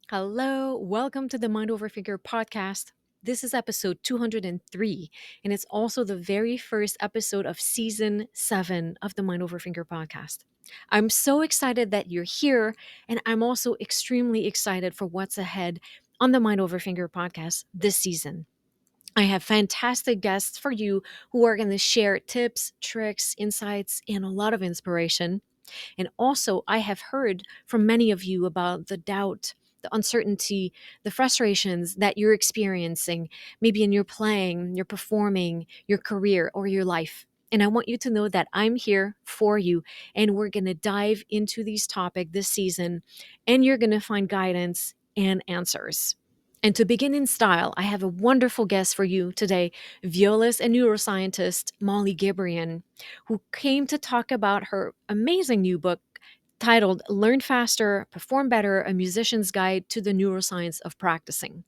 Hello, welcome to the Mind Over Figure podcast. This is episode 203, and it's also the very first episode of season 7 of the Mind Over Finger podcast. I'm so excited that you're here, and I'm also extremely excited for what's ahead on the Mind Over Finger podcast this season. I have fantastic guests for you who are going to share tips, tricks, insights, and a lot of inspiration. And also, I have heard from many of you about the doubt, the uncertainty, the frustrations that you're experiencing, maybe in your playing, your performing, your career, or your life. And I want you to know that I'm here for you, and we're going to dive into these topics this season, and you're going to find guidance and answers. And to begin in style, I have a wonderful guest for you today, violist and neuroscientist Molly Gebrian, who came to talk about her amazing new book titled Learn Faster, Perform Better, A Musician's Guide to the Neuroscience of Practicing.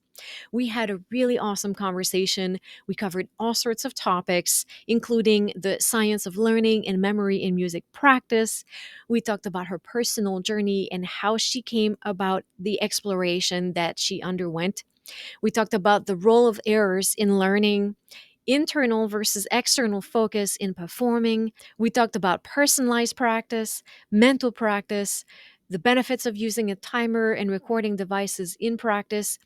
We had a really awesome conversation. We covered all sorts of topics, including the science of learning and memory in music practice. We talked about her personal journey and how she came about the exploration that she underwent. We talked about the role of errors in learning, internal versus external focus in performing. We talked about personalized practice, mental practice, the benefits of using a timer and recording devices in practice,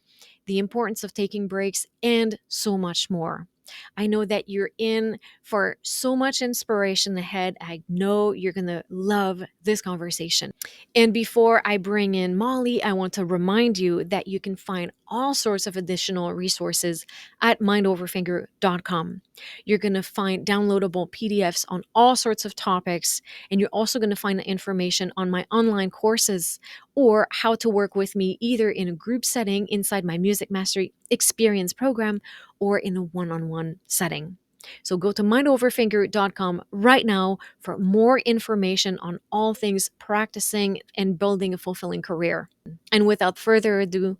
the importance of taking breaks, and so much more. I know that you're in for so much inspiration ahead. I know you're going to love this conversation. And before I bring in Molly, I want to remind you that you can find all sorts of additional resources at mindoverfinger.com. You're going to find downloadable PDFs on all sorts of topics, and you're also going to find information on my online courses or how to work with me either in a group setting inside my Music Mastery Experience program or in a one-on-one setting. So go to mindoverfinger.com right now for more information on all things practicing and building a fulfilling career. And without further ado,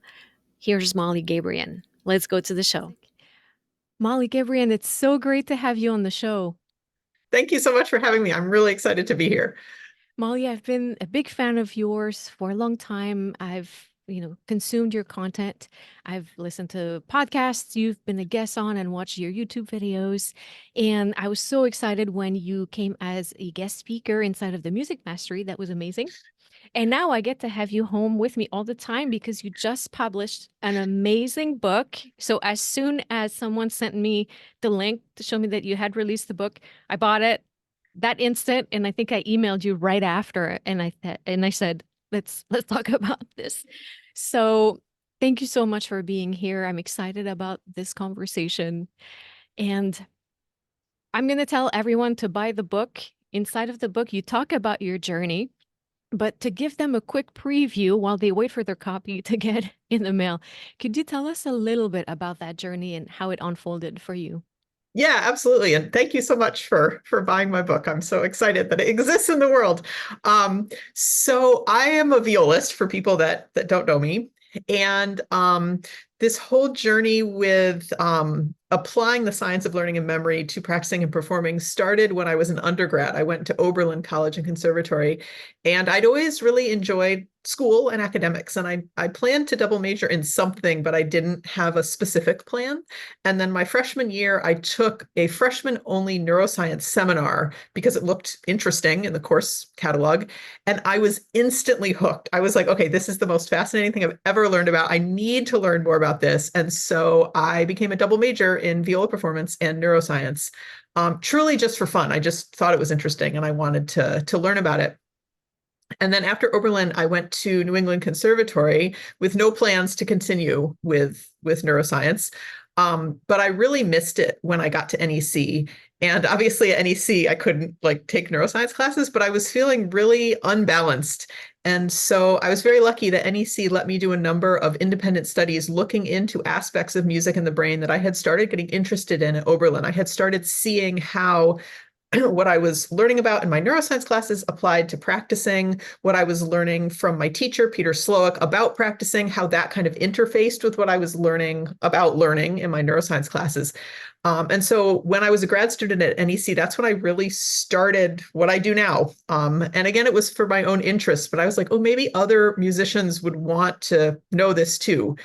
here's Molly Gebrian. Let's go to the show. Molly Gebrian, it's so great to have you on the show. Thank you so much for having me. I'm really excited to be here. Molly, I've been a big fan of yours for a long time. I've consumed your content. I've listened to podcasts you've been a guest on and watched your YouTube videos. And I was so excited when you came as a guest speaker inside of the Music Mastery. That was amazing. And now I get to have you home with me all the time because you just published an amazing book. So as soon as someone sent me the link to show me that you had released the book, I bought it that instant, and I think I emailed you right after, and I said, let's talk about this. So thank you so much for being here. I'm excited about this conversation, and I'm going to tell everyone to buy the book. Inside of the book, you talk about your journey, but to give them a quick preview while they wait for their copy to get in the mail, could you tell us a little bit about that journey and how it unfolded for you? Yeah, absolutely. And thank you so much for buying my book. I'm so excited that it exists in the world. So I am a violist for people that don't know me. And this whole journey with applying the science of learning and memory to practicing and performing started when I was an undergrad. I went to Oberlin College and Conservatory, and I'd always really enjoyed school and academics. And I planned to double major in something, but I didn't have a specific plan. And then my freshman year, I took a freshman only neuroscience seminar because it looked interesting in the course catalog. And I was instantly hooked. I was like, okay, this is the most fascinating thing I've ever learned about. I need to learn more about this. And so I became a double major in viola performance and neuroscience, truly just for fun. I just thought it was interesting and I wanted to learn about it. And then after Oberlin, I went to New England Conservatory with no plans to continue with neuroscience. But I really missed it when I got to NEC. And obviously at NEC, I couldn't take neuroscience classes, but I was feeling really unbalanced. And so I was very lucky that NEC let me do a number of independent studies looking into aspects of music in the brain that I had started getting interested in at Oberlin. I had started seeing how what I was learning about in my neuroscience classes applied to practicing, what I was learning from my teacher, Peter Slowick, about practicing, how that kind of interfaced with what I was learning about learning in my neuroscience classes. And so when I was a grad student at NEC, that's when I really started what I do now. And again, it was for my own interest, but I was like, oh, maybe other musicians would want to know this too.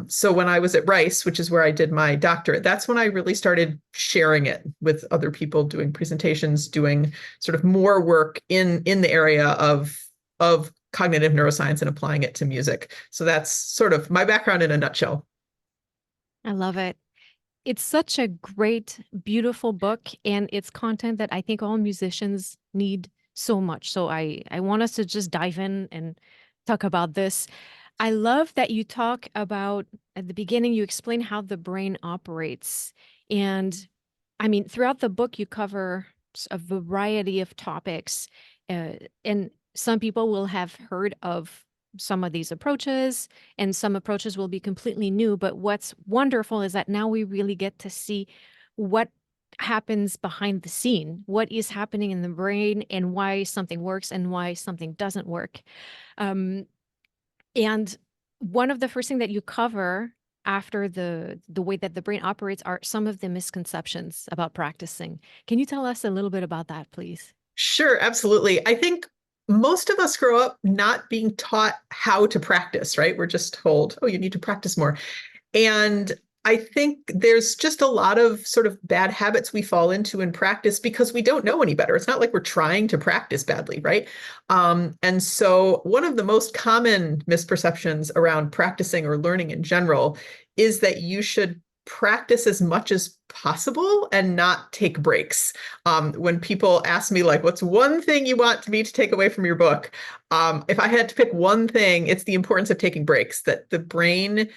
So when I was at Rice, which is where I did my doctorate, that's when I really started sharing it with other people, doing presentations, doing sort of more work in the area of cognitive neuroscience and applying it to music. So that's sort of my background in a nutshell. I love it. It's such a great, beautiful book, and it's content that I think all musicians need so much. So I want us to just dive in and talk about this. I love that you talk about at the beginning, you explain how the brain operates. And I mean, throughout the book, you cover a variety of topics. And some people will have heard of some of these approaches, and some approaches will be completely new. But what's wonderful is that now we really get to see what happens behind the scene, what is happening in the brain, and why something works and why something doesn't work. Um, and one of the first thing that you cover after the way that the brain operates are some of the misconceptions about practicing. Can you tell us a little bit about that, please? Sure, absolutely. I think most of us grow up not being taught how to practice, right? We're just told, oh, you need to practice more. And I think there's just a lot of sort of bad habits we fall into in practice because we don't know any better. It's not like we're trying to practice badly, right? And so one of the most common misperceptions around practicing or learning in general is that you should practice as much as possible and not take breaks. When people ask me, like, what's one thing you want me to take away from your book? If I had to pick one thing, it's the importance of taking breaks, that the brain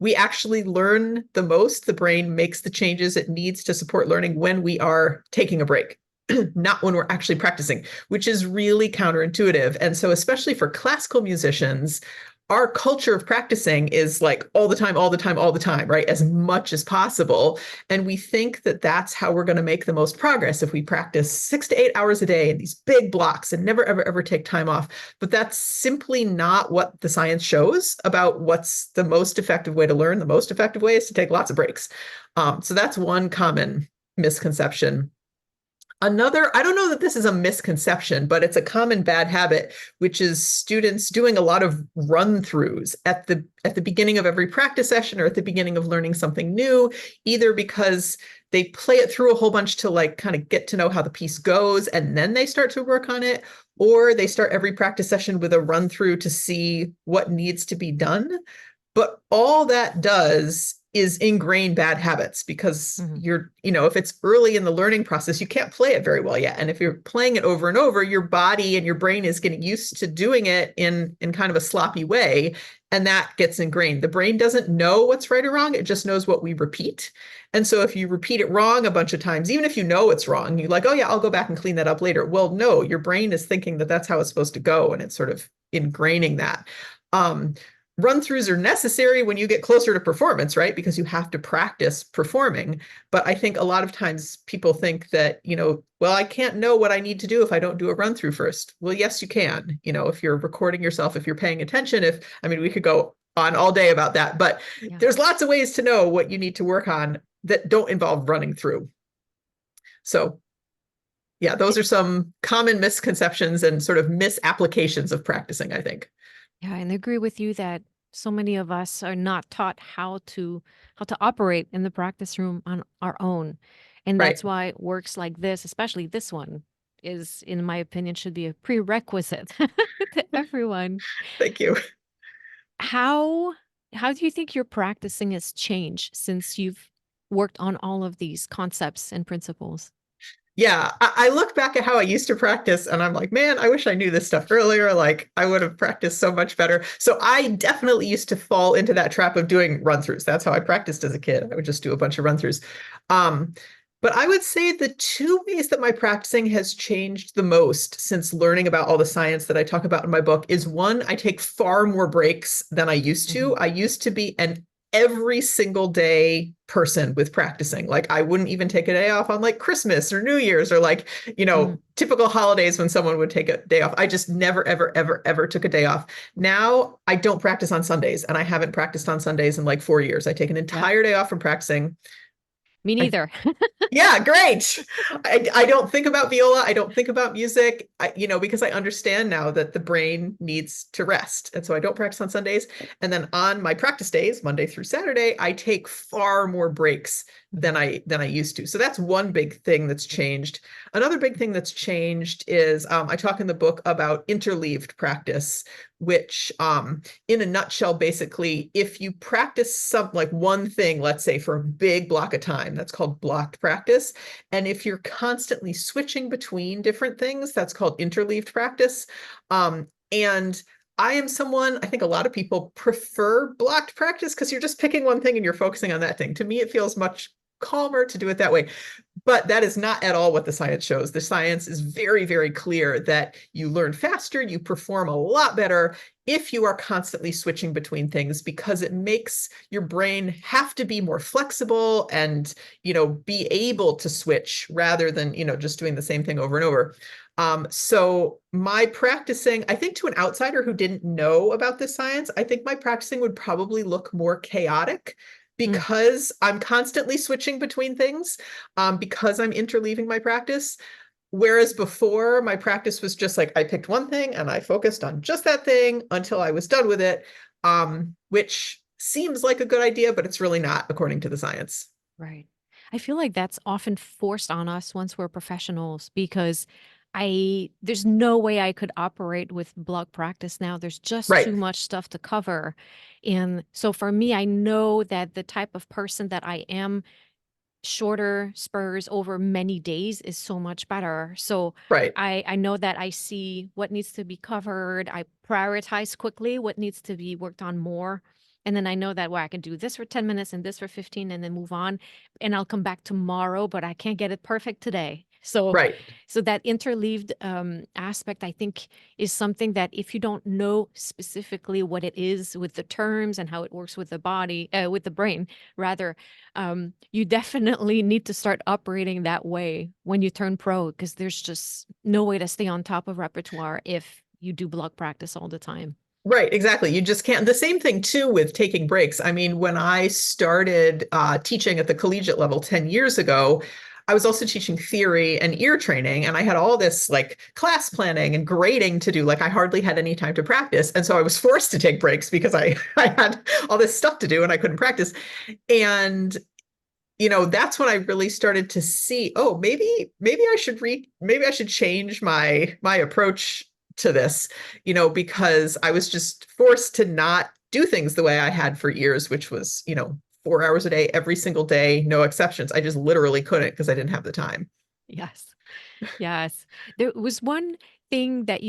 we actually learn the most. The brain makes the changes it needs to support learning when we are taking a break, not when we're actually practicing, which is really counterintuitive. And so, especially for classical musicians, our culture of practicing is like all the time, all the time, all the time, right? As much as possible. And we think that that's how we're going to make the most progress if we practice 6 to 8 hours a day in these big blocks and never, ever, ever take time off. But that's simply not what the science shows about what's the most effective way to learn. The most effective way is to take lots of breaks. So that's one common misconception. Another, I don't know that this is a misconception, but it's a common bad habit, which is students doing a lot of run-throughs at the beginning of every practice session or at the beginning of learning something new, either because they play it through a whole bunch to like kind of get to know how the piece goes and then they start to work on it, or they start every practice session with a run-through to see what needs to be done. But all that does is ingrain bad habits because if it's early in the learning process, you can't play it very well yet. And if you're playing it over and over, your body and your brain is getting used to doing it in kind of a sloppy way. And that gets ingrained. The brain doesn't know what's right or wrong. It just knows what we repeat. And so if you repeat it wrong a bunch of times, even if you know it's wrong, you're like, oh yeah, I'll go back and clean that up later. Well, no, your brain is thinking that that's how it's supposed to go. And it's sort of ingraining that. Run-throughs are necessary when you get closer to performance, right? Because you have to practice performing. But I think a lot of times people think that, well, I can't know what I need to do if I don't do a run-through first. Well, yes, you can. If you're recording yourself, if you're paying attention, we could go on all day about that, but there's lots of ways to know what you need to work on that don't involve running through. So yeah, those are some common misconceptions and sort of misapplications of practicing, I think. Yeah, and I agree with you that so many of us are not taught how to operate in the practice room on our own. And Right. that's why works like this, especially this one, is, in my opinion, should be a prerequisite to everyone. Thank you. How how do you think your practicing has changed since you've worked on all of these concepts and principles? Yeah, I look back at how I used to practice and I'm like, man, I wish I knew this stuff earlier. Like I would have practiced so much better. So I definitely used to fall into that trap of doing run-throughs. That's how I practiced as a kid. I would just do a bunch of run-throughs. But I would say the two ways that my practicing has changed the most since learning about all the science that I talk about in my book is one, I take far more breaks than I used to. I used to be an every single day person with practicing. Like I wouldn't even take a day off on like Christmas or New Year's or like, Mhm. typical holidays when someone would take a day off. I just never, ever, ever, ever took a day off. Now I don't practice on Sundays, and I haven't practiced on Sundays in like 4 years. I take an Yep. entire day off from practicing. Me I neither. Yeah, great. I don't think about viola. I don't think about music, because I understand now that the brain needs to rest. And so I don't practice on Sundays. And then on my practice days, Monday through Saturday, I take far more breaks than I used to. So that's one big thing that's changed. Another big thing that's changed is I talk in the book about interleaved practice, which in a nutshell, basically, if you practice like one thing, let's say for a big block of time, that's called blocked practice. And if you're constantly switching between different things, that's called interleaved practice. And I am someone, I think a lot of people prefer blocked practice because you're just picking one thing and you're focusing on that thing. To me, it feels much calmer to do it that way. But that is not at all what the science shows. The science is very, very clear that you learn faster, you perform a lot better if you are constantly switching between things, because it makes your brain have to be more flexible and, be able to switch rather than, just doing the same thing over and over. So my practicing, I think to an outsider who didn't know about this science, I think my practicing would probably look more chaotic Mm. because I'm constantly switching between things, because I'm interleaving my practice. Whereas before, my practice was just like I picked one thing and I focused on just that thing until I was done with it, which seems like a good idea, but it's really not, according to the science. Right. I feel like that's often forced on us once we're professionals because there's no way I could operate with block practice now. There's just Right, too much stuff to cover. And so for me, I know that the type of person that I am, shorter spurs over many days is so much better. So right, I know that I see what needs to be covered. I prioritize quickly what needs to be worked on more. And then I know that well, I can do this for 10 minutes and this for 15 and then move on. And I'll come back tomorrow, but I can't get it perfect today. right. So that interleaved aspect, I think, is something that if you don't know specifically what it is with the terms and how it works with the body, with the brain, rather, you definitely need to start operating that way when you turn pro because there's just no way to stay on top of repertoire if you do block practice all the time. Right, exactly. You just can't. The same thing too with taking breaks. I mean, when I started teaching at the collegiate level 10 years ago, I was also teaching theory and ear training, and I had all this like class planning and grading to do. Like I hardly had any time to practice. And so I was forced to take breaks because I had all this stuff to do and I couldn't practice. And that's when I really started to see, oh, maybe maybe I should change my approach to this, because I was just forced to not do things the way I had for years, which was, 4 hours a day, every single day, no exceptions. I just literally couldn't because I didn't have the time. Yes. Yes. There was one thing that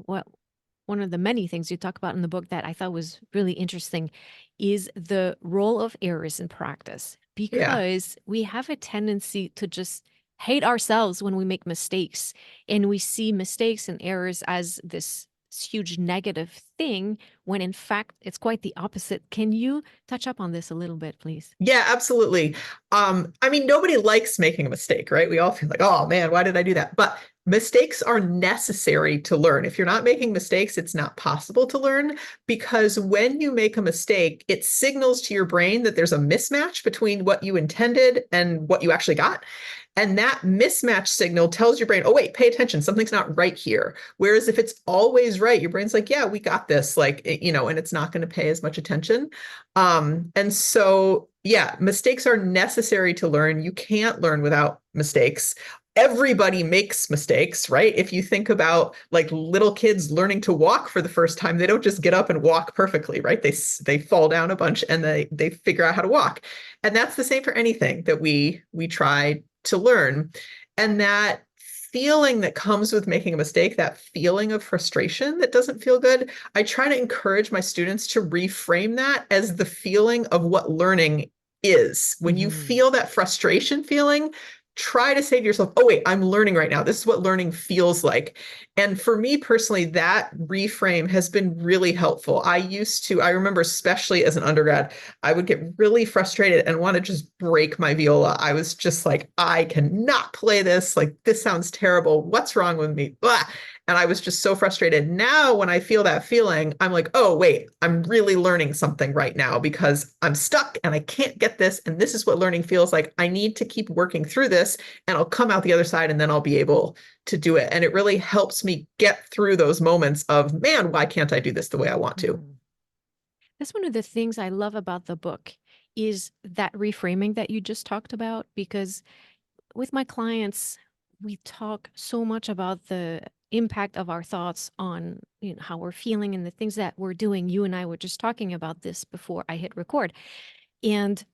well, one of the many things you talk about in the book that I thought was really interesting is the role of errors in practice, Yeah. because we have a tendency to just hate ourselves when we make mistakes and we see mistakes and errors as this huge negative thing when in fact it's quite the opposite. Can you touch up on this a little bit, please? Yeah, absolutely. I mean, nobody likes making a mistake, right? We all feel like, oh man, why did I do that? But mistakes are necessary to learn. If you're not making mistakes, it's not possible to learn, because when you make a mistake, it signals to your brain that there's a mismatch between what you intended and what you actually got. And that mismatch signal tells your brain, oh, wait, pay attention. Something's not right here. Whereas if it's always right, your brain's like, yeah, we got this, like, and it's not going to pay as much attention. And so, yeah, mistakes are necessary to learn. You can't learn without mistakes. Everybody makes mistakes, right? If you think about like little kids learning to walk for the first time, they don't just get up and walk perfectly, right? They fall down a bunch and they figure out how to walk. And that's the same for anything that we try to learn. And that feeling that comes with making a mistake, that feeling of frustration that doesn't feel good, I try to encourage my students to reframe that as the feeling of what learning is. When you Hmm. feel that frustration feeling, try to say to yourself, oh, wait, I'm learning right now. This is what learning feels like. And for me personally, that reframe has been really helpful. I remember, especially as an undergrad, I would get really frustrated and want to just break my viola. I was just like, I cannot play this. Like, this sounds terrible. What's wrong with me? Blah. And I was just so frustrated. Now, when I feel that feeling, I'm like, oh, wait, I'm really learning something right now because I'm stuck and I can't get this. And this is what learning feels like. I need to keep working through this and I'll come out the other side and then I'll be able to do it. And it really helps me get through those moments of, man, why can't I do this the way I want to? Mhm. That's one of the things I love about the book is that reframing that you just talked about, because with my clients, we talk so much about the impact of our thoughts on, how we're feeling and the things that we're doing. You and I were just talking about this before I hit record. And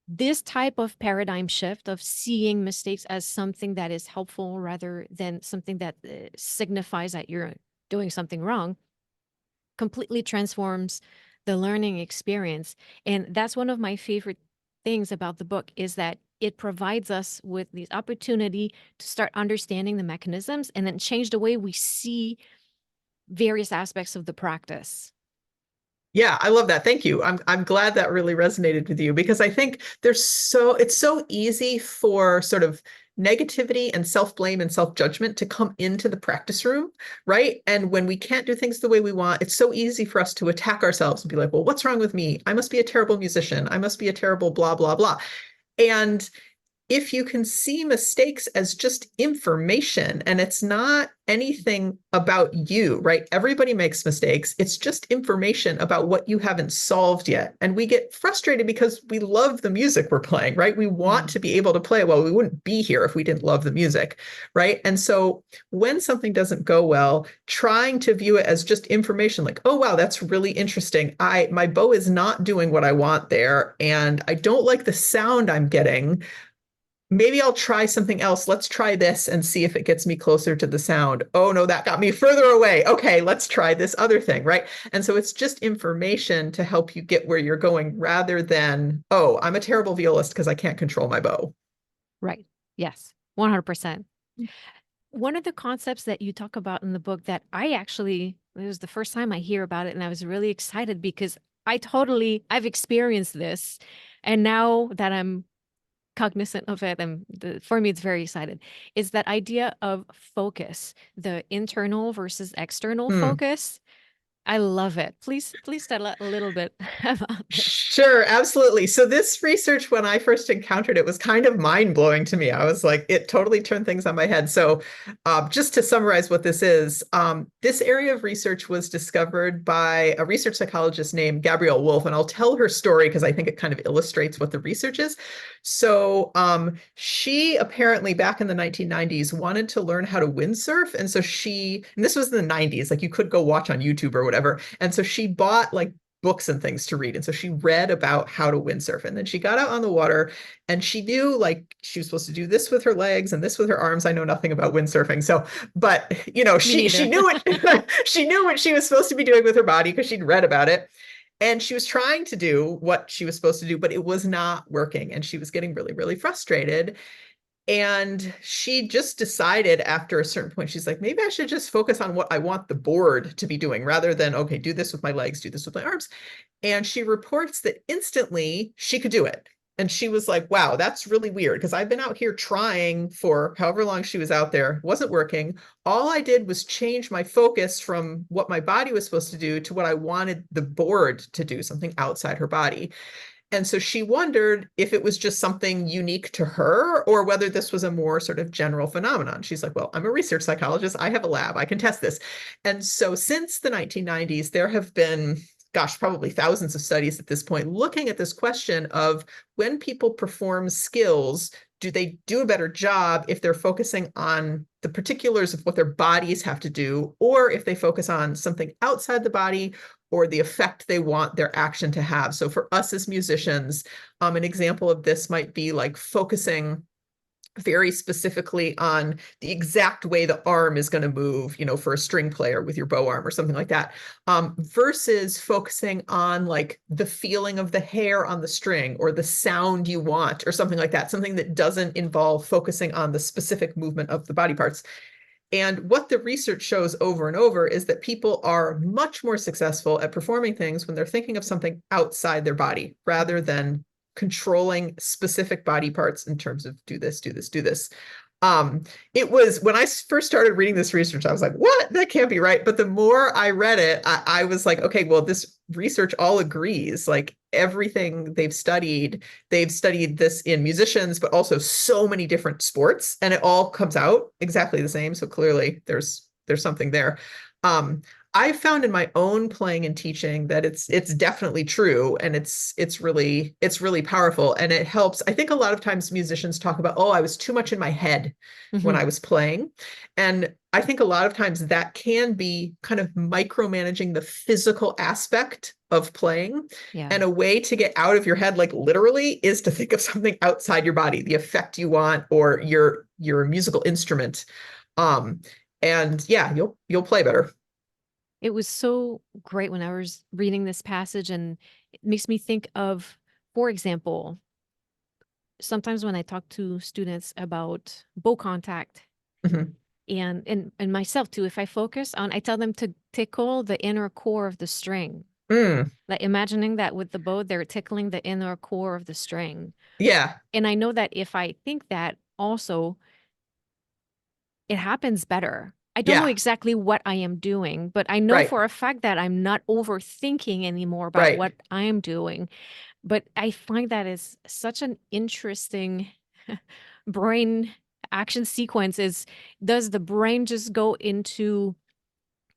this type of paradigm shift of seeing mistakes as something that is helpful rather than something that signifies that you're doing something wrong completely transforms the learning experience. And that's one of my favorite things about the book is that it provides us with the opportunity to start understanding the mechanisms and then change the way we see various aspects of the practice. Yeah, I love that. Thank you. I'm glad that really resonated with you because I think it's so easy for sort of negativity and self-blame and self-judgment to come into the practice room, right? And when we can't do things the way we want, it's so easy for us to attack ourselves and be like, well, what's wrong with me? I must be a terrible musician. I must be a terrible blah, blah, blah. And if you can see mistakes as just information and it's not anything about you, right? Everybody makes mistakes. It's just information about what you haven't solved yet. And we get frustrated because we love the music we're playing, right? We want Mm. to be able to play. Well, we wouldn't be here if we didn't love the music, right? And so when something doesn't go well, trying to view it as just information like, oh, wow, that's really interesting. My bow is not doing what I want there. And I don't like the sound I'm getting. Maybe I'll try something else. Let's try this and see if it gets me closer to the sound. Oh no, that got me further away. Okay, let's try this other thing, right? And so it's just information to help you get where you're going rather than, oh, I'm a terrible violist because I can't control my bow. Right. Yes. 100%. One of the concepts that you talk about in the book that it was the first time I hear about it, and I was really excited because I've experienced this. And now that I'm cognizant of it, and for me, it's very excited, is that idea of focus, the internal versus external Hmm. focus. I love it. Please tell a little bit about this. Sure, absolutely. So this research, when I first encountered it, was kind of mind-blowing to me. I was like, it totally turned things on my head. So just to summarize what this area of research was discovered by a research psychologist named Gabrielle Wolf, and I'll tell her story because I think it kind of illustrates what the research is. So she apparently back in the 1990s wanted to learn how to windsurf. And so and this was in the 90s, like you could go watch on YouTube or whatever. And so she bought like books and things to read. And so she read about how to windsurf. And then she got out on the water and she knew like she was supposed to do this with her legs and this with her arms. I know nothing about windsurfing. So, but Me she neither. knew it. She knew what she was supposed to be doing with her body because she'd read about it. And she was trying to do what she was supposed to do, but it was not working. And she was getting really, really frustrated. And she just decided after a certain point, she's like, maybe I should just focus on what I want the board to be doing rather than, okay, do this with my legs, do this with my arms. And she reports that instantly she could do it. And she was like, wow, that's really weird because I've been out here trying for however long she was out there, wasn't working. All I did was change my focus from what my body was supposed to do to what I wanted the board to do, something outside her body. And so she wondered if it was just something unique to her or whether this was a more sort of general phenomenon. She's like, well, I'm a research psychologist. I have a lab. I can test this. And so since the 1990s, there have been, gosh, probably thousands of studies at this point looking at this question of when people perform skills, do they do a better job if they're focusing on the particulars of what their bodies have to do, or if they focus on something outside the body or the effect they want their action to have. So for us as musicians, an example of this might be like focusing very specifically on the exact way the arm is going to move, for a string player with your bow arm or something like that, versus focusing on like the feeling of the hair on the string or the sound you want or something like that, something that doesn't involve focusing on the specific movement of the body parts. And what the research shows over and over is that people are much more successful at performing things when they're thinking of something outside their body rather than controlling specific body parts in terms of do this, do this, do this. It was when I first started reading this research, I was like, what? That can't be right. But the more I read it, I was like, okay, well, this research all agrees. Like everything they've studied this in musicians, but also so many different sports, and it all comes out exactly the same. So clearly there's something there. Um, I found in my own playing and teaching that it's definitely true, and it's really powerful, and it helps. I think a lot of times musicians talk about, oh, I was too much in my head when I Hmm. was playing, and I think a lot of times that can be kind of micromanaging the physical aspect of playing. Yeah. And a way to get out of your head, like literally, is to think of something outside your body, the effect you want, or your musical instrument. Um, and yeah, you'll play better. It was so great when I was reading this passage, and it makes me think of, for example, sometimes when I talk to students about bow contact Mhm. and myself too, if I focus on, I tell them to tickle the inner core of the string. Mm, Like imagining that with the bow, they're tickling the inner core of the string. yeah, And I know that if I think that also, it happens better. I don't know yeah, exactly what I am doing, but I know right, for a fact that I'm not overthinking anymore about right. what I'm doing. But I find that is such an interesting brain action sequence. Is does the brain just go into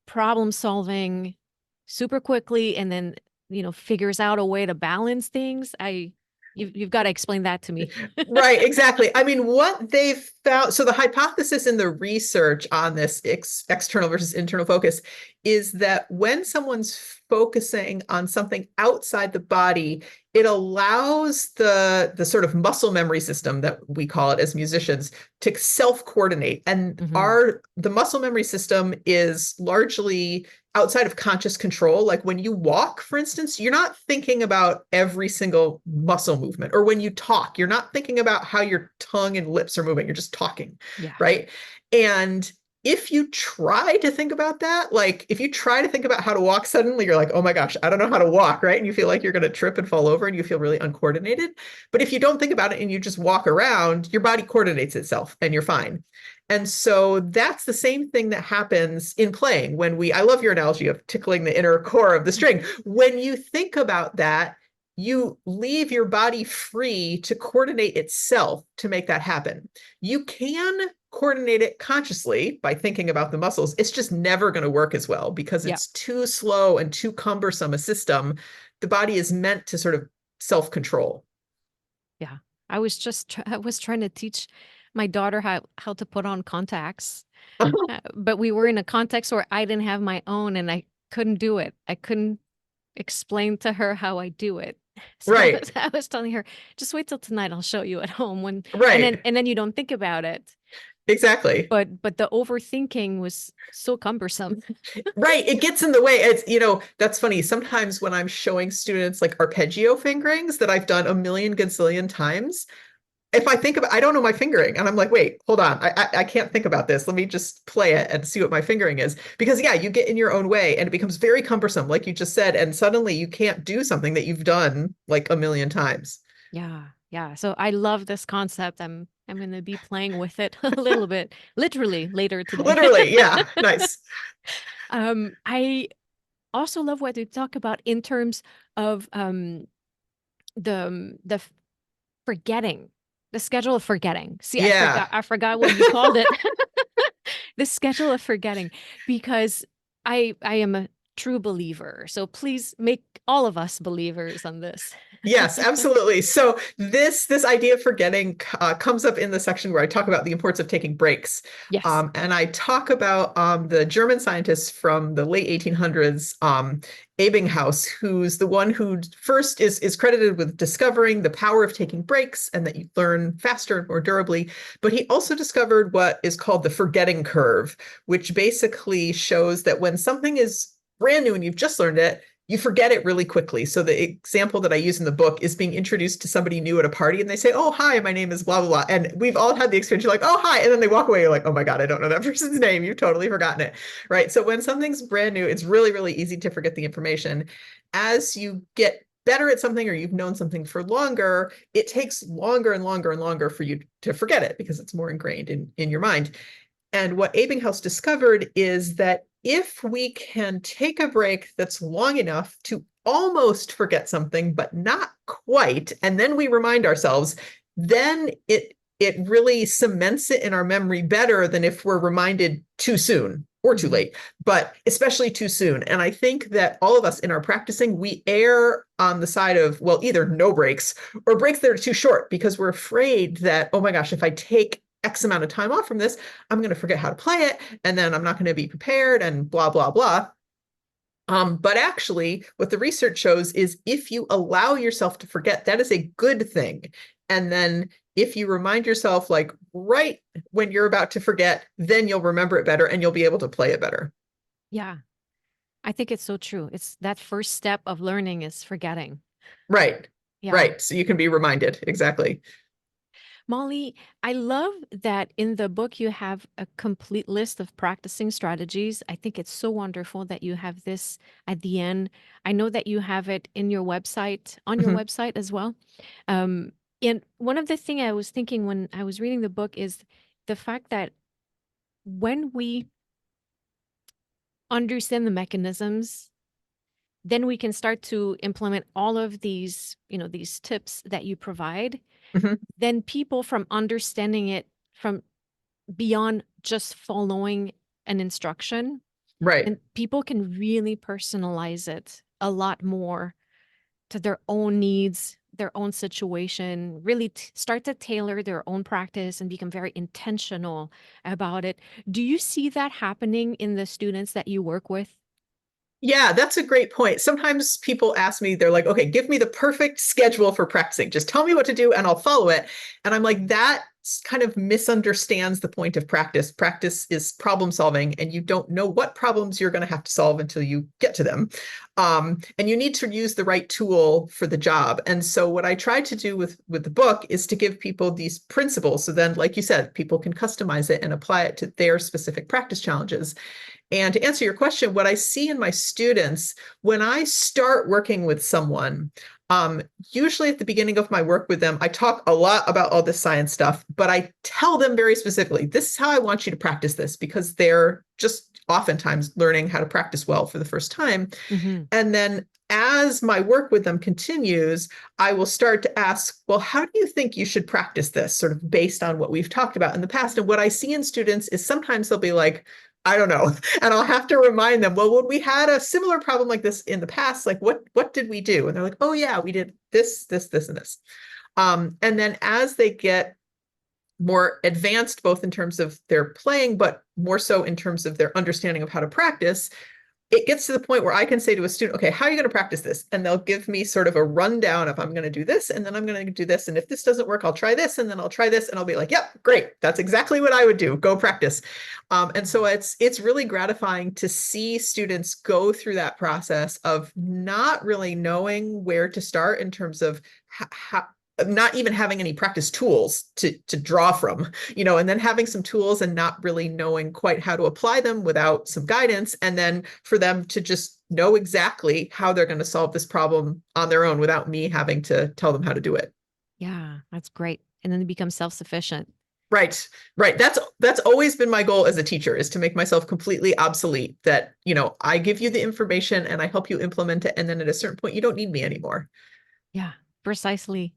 problem solving super quickly and then, figures out a way to balance things? You've got to explain that to me. Right, exactly. I mean, what they've found, so the hypothesis in the research on this external versus internal focus is that when someone's focusing on something outside the body, it allows the sort of muscle memory system that we call it as musicians to self-coordinate. And Hmm. the muscle memory system is largely outside of conscious control. Like when you walk, for instance, you're not thinking about every single muscle movement. Or when you talk, you're not thinking about how your tongue and lips are moving. You're just talking, Yeah. right? And if you try to think about that, like if you try to think about how to walk suddenly, you're like, oh my gosh, I don't know how to walk, right? And you feel like you're going to trip and fall over and you feel really uncoordinated. But if you don't think about it and you just walk around, your body coordinates itself and you're fine. And so that's the same thing that happens in playing when I love your analogy of tickling the inner core of the string. When you think about that, you leave your body free to coordinate itself to make that happen. You can coordinate it consciously by thinking about the muscles. It's just never going to work as well because Yeah. it's too slow and too cumbersome a system. The body is meant to sort of self control. Yeah. I was trying to teach my daughter how to put on contacts. But we were in a context where I didn't have my own and I couldn't do it. I couldn't explain to her how I do it. So Right, I was telling her, just wait till tonight, I'll show you at home right, and then you don't think about it. exactly. But the overthinking was so cumbersome. Right. It gets in the way. That's funny. Sometimes when I'm showing students like arpeggio fingerings that I've done a million gazillion times, if I think about, I don't know my fingering, and I'm like, wait, hold on, I can't think about this. Let me just play it and see what my fingering is. Because yeah, you get in your own way, and it becomes very cumbersome, like you just said, and suddenly you can't do something that you've done like a million times. Yeah. Yeah. So I love this concept. I'm going to be playing with it a little bit, literally later today. Literally, yeah, nice. I also love what you talk about in terms of the forgetting, the schedule of forgetting. See, Yeah, I forgot what you called it. The schedule of forgetting, because I am true believer. So please make all of us believers on this. Yes, absolutely. So this idea of forgetting comes up in the section where I talk about the importance of taking breaks. Yes. And I talk about the German scientist from the late 1800s, Ebbinghaus, who's the one who first is credited with discovering the power of taking breaks and that you learn faster and more durably. But he also discovered what is called the forgetting curve, which basically shows that when something is brand new and you've just learned it, you forget it really quickly. So the example that I use in the book is being introduced to somebody new at a party and they say, oh, hi, my name is blah, blah, blah. And we've all had the experience. You're like, oh, hi. And then they walk away. You're like, oh my God, I don't know that person's name. You've totally forgotten it. Right. So when something's brand new, it's really, really easy to forget the information. As you get better at something or you've known something for longer, it takes longer and longer and longer for you to forget it because it's more ingrained in your mind. And what Ebbinghaus discovered is that if we can take a break that's long enough to almost forget something, but not quite, and then we remind ourselves, then it really cements it in our memory better than if we're reminded too soon or too late, but especially too soon. And I think that all of us in our practicing, we err on the side of, well, either no breaks or breaks that are too short because we're afraid that, oh my gosh, if I take X amount of time off from this, I'm going to forget how to play it, and then I'm not going to be prepared, and blah, blah, blah. But actually, what the research shows is if you allow yourself to forget, that is a good thing. And then if you remind yourself, like right when you're about to forget, then you'll remember it better and you'll be able to play it better. Yeah. I think it's so true. It's that first step of learning is forgetting. Right. Yeah. Right. So you can be reminded. Exactly. Molly, I love that in the book you have a complete list of practicing strategies. I think it's so wonderful that you have this at the end. I know that you have it in your website, on your Mhm. website as well. Um, and one of the things I was thinking when I was reading the book is the fact that when we understand the mechanisms, then we can start to implement all of these, these tips that you provide. Mhm. Then people from understanding it from beyond just following an instruction, Right. and people can really personalize it a lot more to their own needs, their own situation, really start to tailor their own practice and become very intentional about it. Do you see that happening in the students that you work with? Yeah, that's a great point. Sometimes people ask me, they're like, okay, give me the perfect schedule for practicing. Just tell me what to do and I'll follow it. And I'm like, that kind of misunderstands the point of practice. Practice is problem solving, and you don't know what problems you're going to have to solve until you get to them. And you need to use the right tool for the job. And so what I tried to do with the book is to give people these principles. So then, like you said, people can customize it and apply it to their specific practice challenges. And to answer your question, what I see in my students when I start working with someone, usually at the beginning of my work with them, I talk a lot about all this science stuff, but I tell them very specifically, this is how I want you to practice this, because they're just oftentimes learning how to practice well for the first time. Hmm. And then as my work with them continues, I will start to ask, well, how do you think you should practice this, sort of based on what we've talked about in the past? And what I see in students is sometimes they'll be like, I don't know. And I'll have to remind them, well, when we had a similar problem like this in the past, like what did we do? And they're like, oh yeah, we did this, this, this, and this. And then as they get more advanced, both in terms of their playing, but more so in terms of their understanding of how to practice, it gets to the point where I can say to a student, okay, how are you going to practice this? And they'll give me sort of a rundown of, I'm going to do this, and then I'm going to do this. And if this doesn't work, I'll try this, and then I'll try this. And I'll be like, yep, great. That's exactly what I would do. Go practice. And so it's really gratifying to see students go through that process of not really knowing where to start in terms of how, not even having any practice tools to draw from, and then having some tools and not really knowing quite how to apply them without some guidance, and then for them to just know exactly how they're going to solve this problem on their own without me having to tell them how to do it. Yeah, that's great. And then they become self-sufficient. Right, right. That's always been my goal as a teacher, is to make myself completely obsolete. That, I give you the information and I help you implement it, and then at a certain point, you don't need me anymore. Yeah, precisely.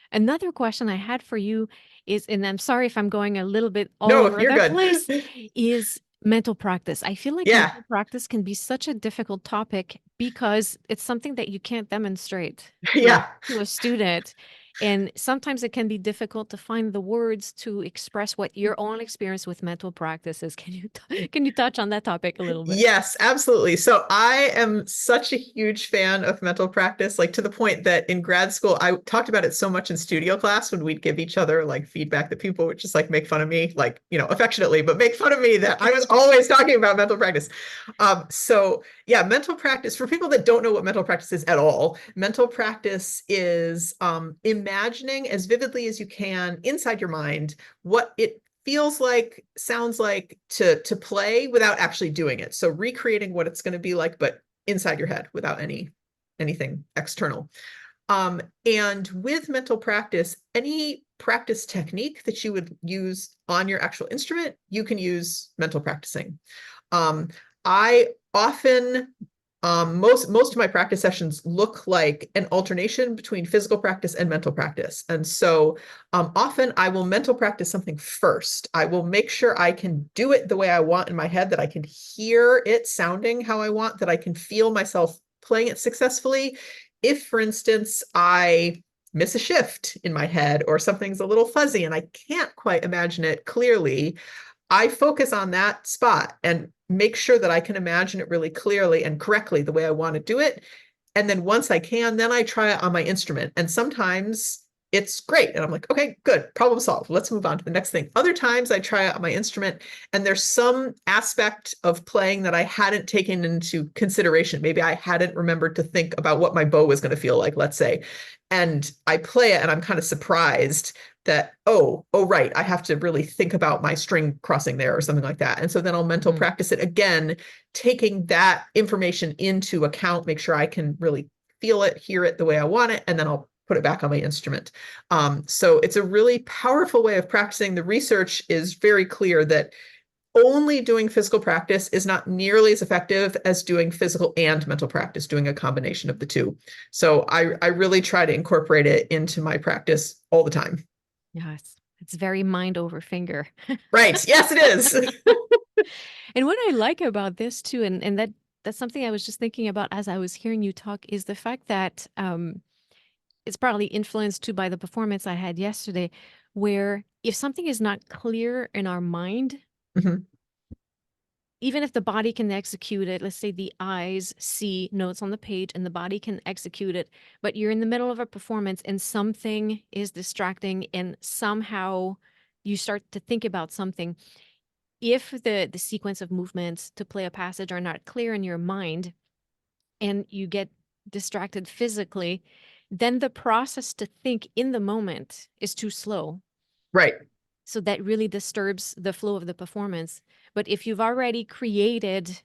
Another question I had for you is, and I'm sorry if I'm going a little bit all No, over you're the good. place, is Mental practice. I feel like Yeah. mental practice can be such a difficult topic because it's something that you can't demonstrate Yeah. to a student. And sometimes it can be difficult to find the words to express what your own experience with mental practice is. Can you touch on that topic a little bit? Yes, absolutely. So I am such a huge fan of mental practice, like to the point that in grad school, I talked about it so much in studio class when we'd give each other like feedback that people would just like make fun of me, like, affectionately, but make fun of me that I was always talking about mental practice. So yeah, mental practice, for people that don't know what mental practice is at all, mental practice is imagining as vividly as you can inside your mind what it feels like, sounds like to play without actually doing it. So recreating what it's going to be like, but inside your head without anything external. And with mental practice, any practice technique that you would use on your actual instrument, you can use mental practicing. I often most of my practice sessions look like an alternation between physical practice and mental practice. And so often I will mental practice something first. I will make sure I can do it the way I want in my head, that I can hear it sounding how I want, that I can feel myself playing it successfully. If, for instance, I miss a shift in my head or something's a little fuzzy and I can't quite imagine it clearly, I focus on that spot and make sure that I can imagine it really clearly and correctly the way I want to do it. And then once I can, then I try it on my instrument. And sometimes it's great. And I'm like, okay, good, problem solved. Let's move on to the next thing. Other times I try it on my instrument and there's some aspect of playing that I hadn't taken into consideration. Maybe I hadn't remembered to think about what my bow was going to feel like, let's say. And I play it and I'm kind of surprised that, oh, right, I have to really think about my string crossing there or something like that. And so then I'll mental Mhm. practice it again, taking that information into account, make sure I can really feel it, hear it the way I want it, and then I'll put it back on my instrument. So it's a really powerful way of practicing. The research is very clear that only doing physical practice is not nearly as effective as doing physical and mental practice, doing a combination of the two. So I really try to incorporate it into my practice all the time. Yes, it's very mind over finger. Right. Yes, it is. And what I like about this too, and that's something I was just thinking about as I was hearing you talk, is the fact that it's probably influenced too by the performance I had yesterday, where if something is not clear in our mind, Mhm. even if the body can execute it, let's say the eyes see notes on the page and the body can execute it, but you're in the middle of a performance and something is distracting and somehow you start to think about something. If the sequence of movements to play a passage are not clear in your mind and you get distracted physically, then the process to think in the moment is too slow. Right. So that really disturbs the flow of the performance. But if you've already created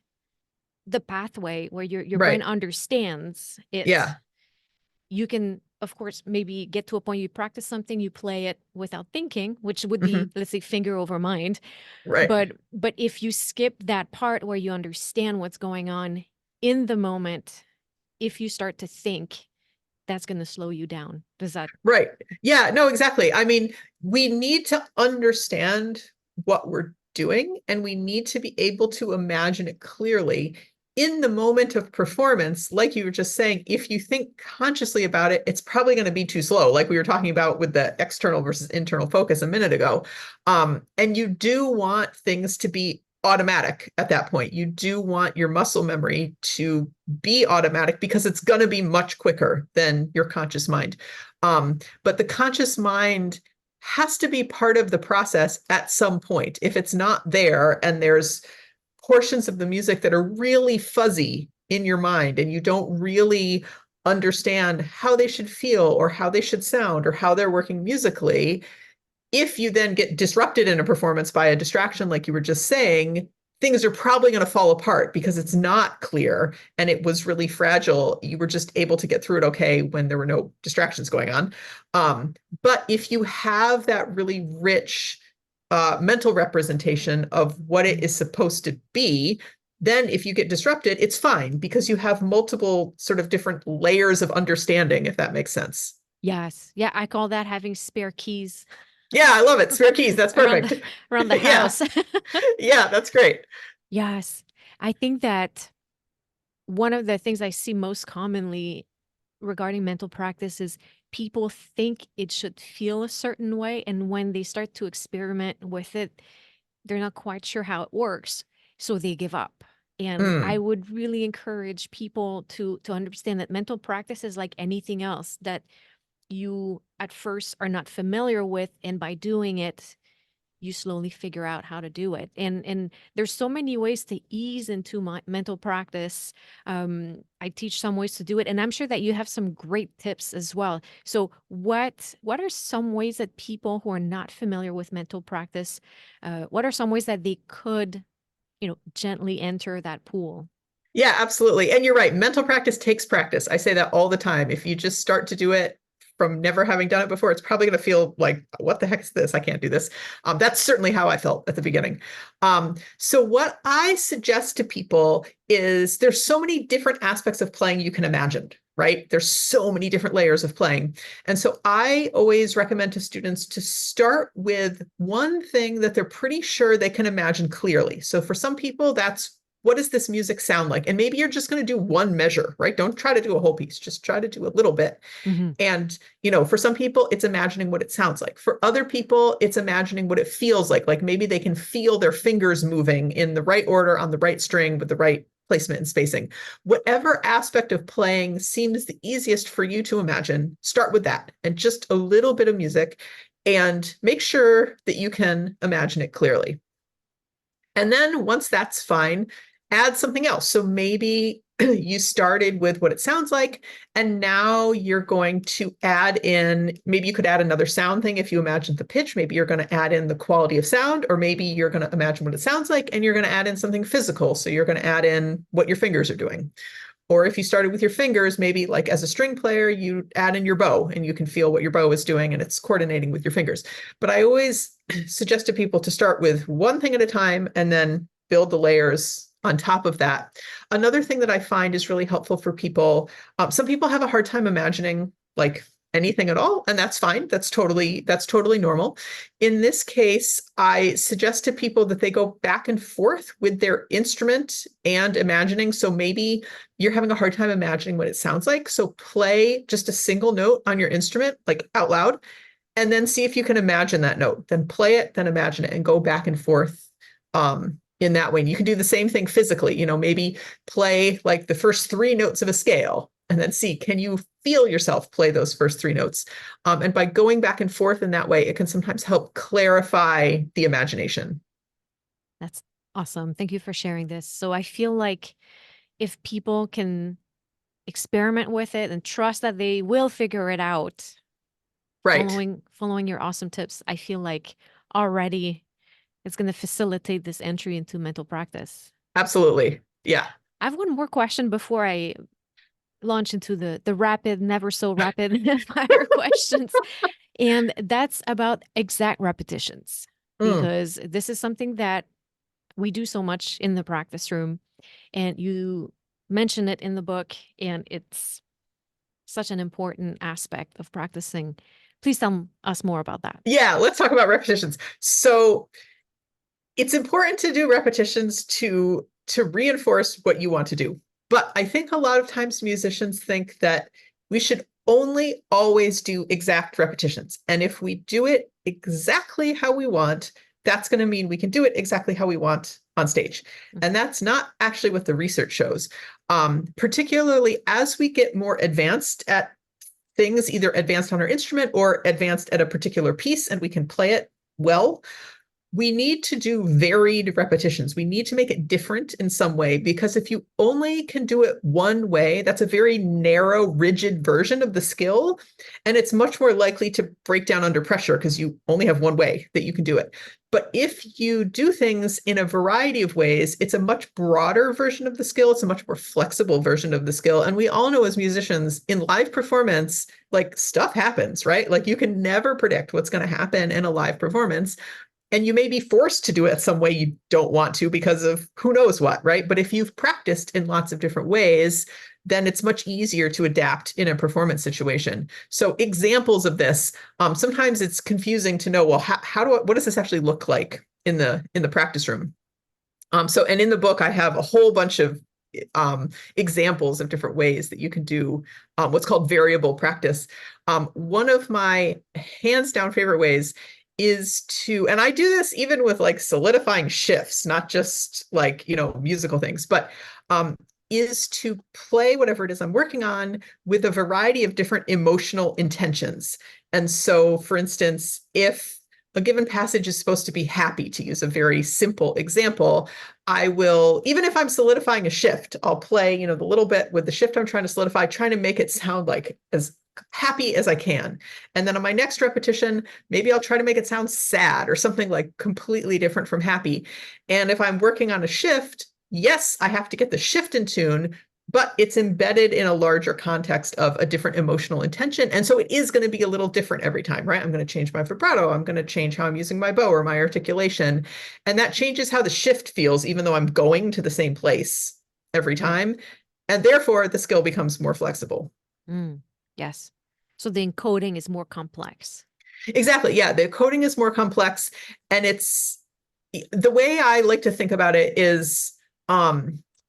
the pathway where your brain Right. understands it, Yeah. you can, of course, maybe get to a point you practice something, you play it without thinking, which would be, Mhm. let's say, finger over mind. Right. But if you skip that part where you understand what's going on in the moment, if you start to think, that's going to slow you down. Does that? Right. Yeah, no, exactly. I mean, we need to understand what we're doing and we need to be able to imagine it clearly in the moment of performance. Like you were just saying, if you think consciously about it, it's probably going to be too slow, like we were talking about with the external versus internal focus a minute ago. And you do want things to be automatic at that point. You do want your muscle memory to be automatic because it's going to be much quicker than your conscious mind. But the conscious mind has to be part of the process at some point. If it's not there and there's portions of the music that are really fuzzy in your mind and you don't really understand how they should feel or how they should sound or how they're working musically, if you then get disrupted in a performance by a distraction, like you were just saying, things are probably going to fall apart because it's not clear and it was really fragile. You were just able to get through it okay when there were no distractions going on. But if you have that really rich mental representation of what it is supposed to be, then if you get disrupted, it's fine because you have multiple sort of different layers of understanding, if that makes sense. Yes. Yeah, I call that having spare keys. Yeah, I love it. Spare keys. That's around perfect. around the Yeah. house. Yeah, that's great. Yes. I think that one of the things I see most commonly regarding mental practice is people think it should feel a certain way, and when they start to experiment with it, they're not quite sure how it works, so they give up. And I Mm. would really encourage people to understand that mental practice is like anything else that you at first are not familiar with, and by doing it you slowly figure out how to do it. And there's so many ways to ease into my mental practice. I teach some ways to do it, and I'm sure that you have some great tips as well. So what are some ways that people who are not familiar with mental practice, what are some ways that they could, gently enter that pool? Yeah, absolutely. And you're right. Mental practice takes practice. I say that all the time. If you just start to do it from never having done it before, it's probably going to feel like, what the heck is this? I can't do this. That's certainly how I felt at the beginning. So what I suggest to people is there's so many different aspects of playing you can imagine, right? There's so many different layers of playing. And so I always recommend to students to start with one thing that they're pretty sure they can imagine clearly. So for some people, that's what does this music sound like? And maybe you're just going to do one measure, right? Don't try to do a whole piece, just try to do a little bit. Hmm. And, for some people, it's imagining what it sounds like. For other people, it's imagining what it feels like. Like maybe they can feel their fingers moving in the right order on the right string with the right placement and spacing. Whatever aspect of playing seems the easiest for you to imagine, start with that and just a little bit of music and make sure that you can imagine it clearly. And then once that's fine, add something else. So maybe you started with what it sounds like, and now you're going to add in, maybe you could add another sound thing if you imagined the pitch. Maybe you're going to add in the quality of sound, or maybe you're going to imagine what it sounds like, and you're going to add in something physical. So you're going to add in what your fingers are doing. Or if you started with your fingers, maybe like as a string player, you add in your bow and you can feel what your bow is doing and it's coordinating with your fingers. But I always suggest to people to start with one thing at a time and then build the layers on top of that. Another thing that I find is really helpful for people, some people have a hard time imagining like anything at all, and that's fine. That's totally normal. In this case, I suggest to people that they go back and forth with their instrument and imagining. So maybe you're having a hard time imagining what it sounds like. So play just a single note on your instrument, like out loud, and then see if you can imagine that note. Then play it, then imagine it, and go back and forth in that way. And you can do the same thing physically. Maybe play like the first three notes of a scale and then see, can you feel yourself play those first three notes? And by going back and forth in that way, it can sometimes help clarify the imagination. That's awesome. Thank you for sharing this. So I feel like if people can experiment with it and trust that they will figure it out, Right. following your awesome tips, I feel like already it's going to facilitate this entry into mental practice. Absolutely. Yeah. I have one more question before I launch into the rapid, never so rapid fire questions. And that's about exact repetitions, Mm. because this is something that we do so much in the practice room. And you mention it in the book, and it's such an important aspect of practicing. Please tell us more about that. Yeah. Let's talk about repetitions. So it's important to do repetitions to reinforce what you want to do. But I think a lot of times musicians think that we should only always do exact repetitions. And if we do it exactly how we want, that's going to mean we can do it exactly how we want on stage. And that's not actually what the research shows. Particularly as we get more advanced at things, either advanced on our instrument or advanced at a particular piece, and we can play it well, we need to do varied repetitions. We need to make it different in some way, because if you only can do it one way, that's a very narrow, rigid version of the skill. And it's much more likely to break down under pressure because you only have one way that you can do it. But if you do things in a variety of ways, it's a much broader version of the skill. It's a much more flexible version of the skill. And we all know as musicians in live performance, like stuff happens, right? Like you can never predict what's going to happen in a live performance. And you may be forced to do it some way you don't want to because of who knows what, right? But if you've practiced in lots of different ways, then it's much easier to adapt in a performance situation. So examples of this, sometimes it's confusing to know, well, what does this actually look like in the practice room? And in the book, I have a whole bunch of examples of different ways that you can do what's called variable practice. One of my hands down favorite ways is and I do this even with like solidifying shifts, not just like, musical things, but is to play whatever it is I'm working on with a variety of different emotional intentions. And so, for instance, if a given passage is supposed to be happy, to use a very simple example, I will, even if I'm solidifying a shift, I'll play, the little bit with the shift I'm trying to solidify, trying to make it sound like as happy as I can. And then on my next repetition, maybe I'll try to make it sound sad or something like completely different from happy. And if I'm working on a shift, yes, I have to get the shift in tune, but it's embedded in a larger context of a different emotional intention. And so it is going to be a little different every time, right? I'm going to change my vibrato. I'm going to change how I'm using my bow or my articulation. And that changes how the shift feels, even though I'm going to the same place every Right. time. And therefore, the skill becomes more flexible. Yes. So the encoding is more complex. Exactly. Yeah. The coding is more complex. And the way I like to think about it is,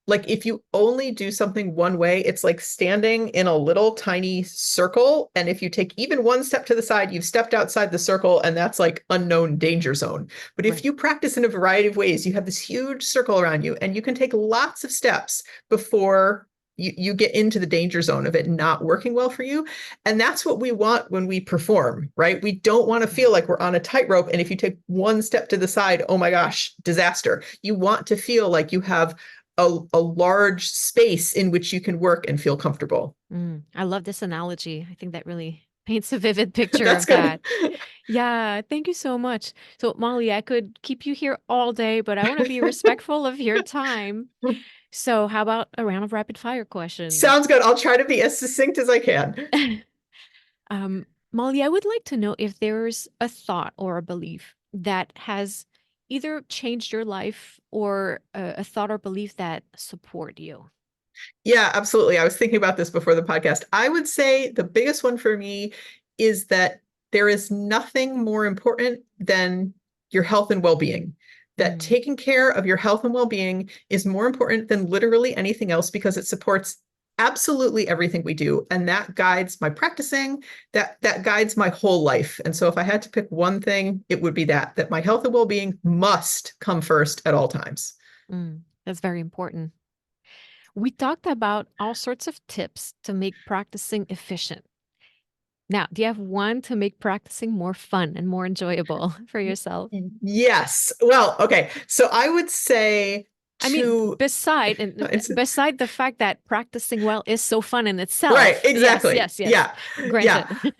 like if you only do something one way, it's like standing in a little tiny circle. And if you take even one step to the side, you've stepped outside the circle, and that's like unknown danger zone. But if Right. you practice in a variety of ways, you have this huge circle around you, and you can take lots of steps before you get into the danger zone of it not working well for you. And that's what we want when we perform, right? We don't want to feel like we're on a tightrope. And if you take one step to the side, oh my gosh, disaster. You want to feel like you have a large space in which you can work and feel comfortable. I love this analogy. I think that really paints a vivid picture That's of good. that. Yeah, thank you so much. So, Molly, I could keep you here all day, but I want to be respectful of your time. So, how about a round of rapid fire Sounds questions? good. I'll try to be as succinct as I can. Molly, I would like to know if there's a thought or a belief that has either changed your life or a thought or belief that support you. Yeah, absolutely. I was thinking about this before the podcast. I would say the biggest one for me is that there is nothing more important than your health and well-being. That Mm, taking care of your health and well-being is more important than literally anything else because it supports absolutely everything we do. And that guides my practicing, that guides my whole life. And so if I had to pick one thing, it would be that my health and well-being must come first at all times. that's very important. We talked about all sorts of tips to make practicing efficient. Now, do you have one to make practicing more fun and more enjoyable for yourself? Yes. Well, okay. So I would say I mean, to beside the fact that practicing well is so fun in right, itself. Yes, exactly. yes, yes. Yeah. Yeah. Granted.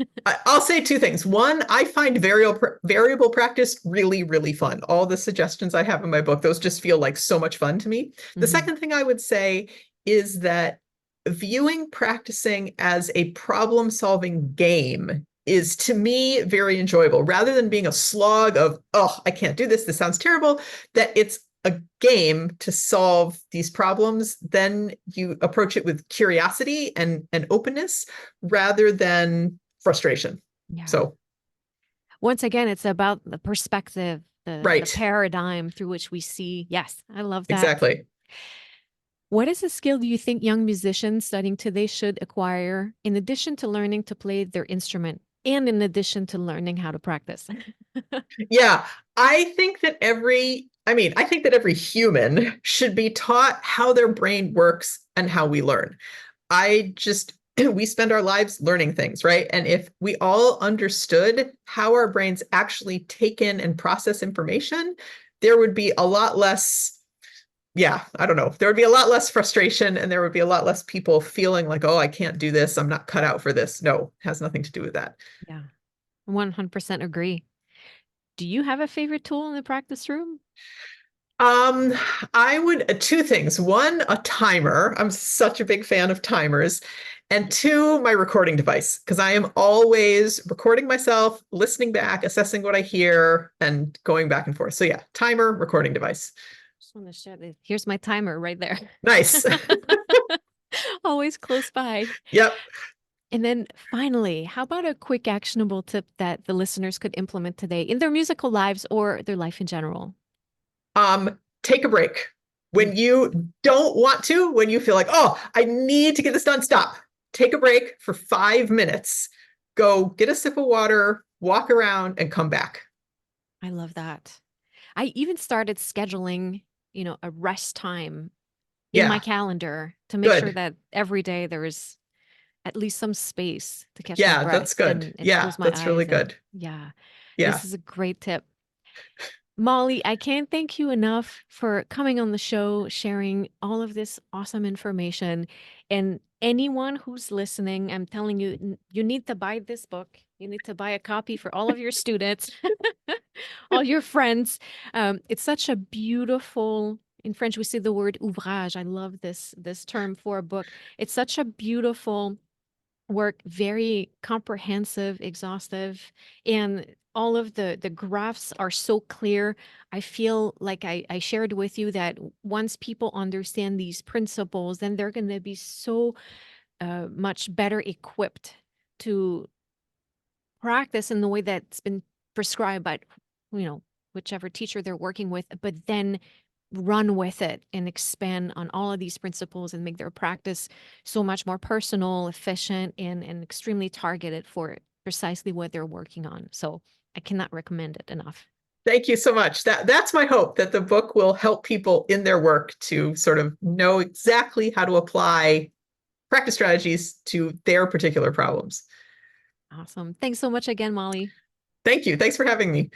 I'll say two things. One, I find variable practice really, really fun. All the suggestions I have in my book, those just feel like so much fun to me. The Mhm. second thing I would say is that viewing practicing as a problem-solving game is to me very enjoyable rather than being a slog of, oh, I can't do this. This sounds terrible. That it's a game to solve these problems, then you approach it with curiosity and openness rather than frustration. Yeah. So, Once again, it's about the perspective, the right, paradigm through which we see. Yes, I love that. exactly. What is a skill do you think young musicians studying today should acquire in addition to learning to play their instrument and in addition to learning how to practice? Yeah, I think that every human should be taught how their brain works and how we learn. We spend our lives learning things, right? And if we all understood how our brains actually take in and process information, there would be a lot less, yeah, I don't know. There would be a lot less frustration and there would be a lot less people feeling like, oh, I can't do this. I'm not cut out for this. No, it has nothing to do with that. Yeah, 100% agree. Do you have a favorite tool in the practice room? Um, I would two things. One, a timer. I'm such a big fan of timers. And two, my recording device, because I am always recording myself, listening back, assessing what I hear, and going back and forth. So yeah, timer, recording device. Just want to share this. Here's my timer right there. Nice. Always close by. Yep. And then finally, how about a quick actionable tip that the listeners could implement today in their musical lives or their life in general? Take a break. Mm, When you don't want to, when you feel like, oh, I need to get this done, stop. Take a break for 5 minutes. Go get a sip of water, walk around, and come back. I love that. I even started scheduling, a rest time in my Yeah, calendar to make sure good. that every day there is at least some space to catch my Yeah, that's breath good. and Yeah, close my that's really eyes. And good. yeah, Yeah. this is a great tip. Molly, I can't thank you enough for coming on the show, sharing all of this awesome information. And anyone who's listening, I'm telling you, you need to buy this book. You need to buy a copy for all of your students, all your friends. It's such a beautiful, in French, we say the word ouvrage. I love this term for a book. It's such a beautiful work, very comprehensive, exhaustive, and all of the graphs are so clear. I feel like I shared with you that once people understand these principles, then they're going to be so much better equipped to practice in the way that's been prescribed by, you know, whichever teacher they're working with, but then run with it and expand on all of these principles and make their practice so much more personal, efficient, and extremely targeted for precisely what they're working on. So I cannot recommend it enough. Thank you so much. That's my hope, that the book will help people in their work to sort of know exactly how to apply practice strategies to their particular problems. Awesome. Thanks so much again, Molly. Thank you. Thanks for having me.